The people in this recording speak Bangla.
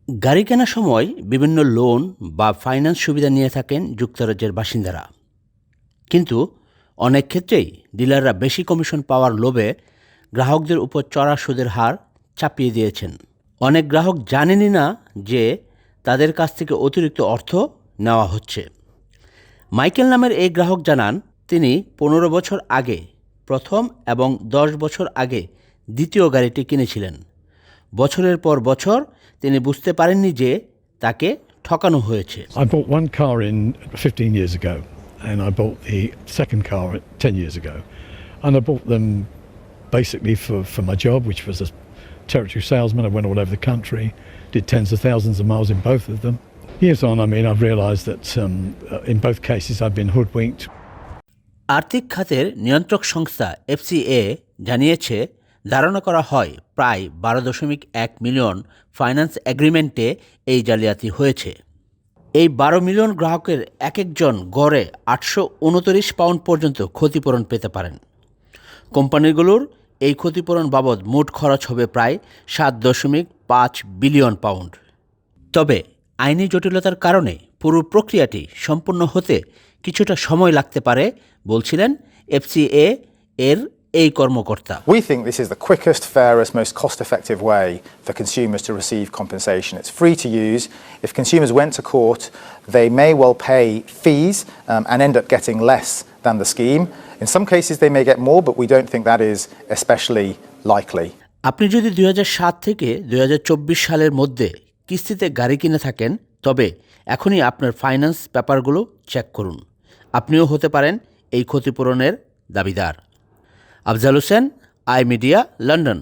গাড়ি কেনার সময় বিভিন্ন লোন বা ফাইন্যান্স সুবিধা নিয়ে থাকেন যুক্তরাজ্যের বাসিন্দারা। কিন্তু অনেক ক্ষেত্রেই ডিলাররা বেশি কমিশন পাওয়ার লোভে গ্রাহকদের উপর চড়া সুদের হার চাপিয়ে দিয়েছেন। অনেক গ্রাহক জানেনই না যে তাদের কাছ থেকে অতিরিক্ত অর্থ নেওয়া হচ্ছে। মাইকেল নামের এই গ্রাহক জানান, তিনি ১৫ বছর আগে প্রথম এবং ১০ বছর আগে দ্বিতীয় গাড়িটি কিনেছিলেন। বছরের পর বছর তিনি বুঝতে পারেননি যে তাকে ঠকানো হয়েছে। I bought one car in 15 years ago, and I bought the second car 10 years ago. And I bought them basically for my job, which was a territory salesman. I went all over the country, did tens of thousands of miles in both of them. Years on, I've realised that in both cases I've been hoodwinked. আর্থিক খাতের নিয়ন্ত্রক সংস্থা FCA জানিয়েছে, ধারণা করা হয় প্রায় 12.1 মিলিয়ন ফাইন্যান্স এগ্রিমেন্টে এই জালিয়াতি হয়েছে। এই 12 মিলিয়ন গ্রাহকের একজন গড়ে 829 পাউন্ড পর্যন্ত ক্ষতিপূরণ পেতে পারেন। কোম্পানিগুলোর এই ক্ষতিপূরণ বাবদ মোট খরচ হবে প্রায় 7.5 বিলিয়ন পাউন্ড। তবে আইনি জটিলতার কারণে পুরো প্রক্রিয়াটি সম্পূর্ণ হতে কিছুটা সময় লাগতে পারে বলছিলেন FCA এর এই কর্মকর্তা। We think this is the quickest, fairest, most cost-effective way for consumers to receive compensation. It's free to use. If consumers went to court, they may well pay fees and end up getting less than the scheme. In some cases they may get more, but we don't think that is especially likely. আপনি যদি 2007 থেকে 2024 সালের মধ্যে কিস্তিতে গাড়ি কিনে থাকেন, তবে এখনই আপনার ফাইন্যান্স পেপারগুলো চেক করুন। আপনিও হতে পারেন এই ক্ষতিপূরণের দাবিদার। Afzal Hossain, I media, London.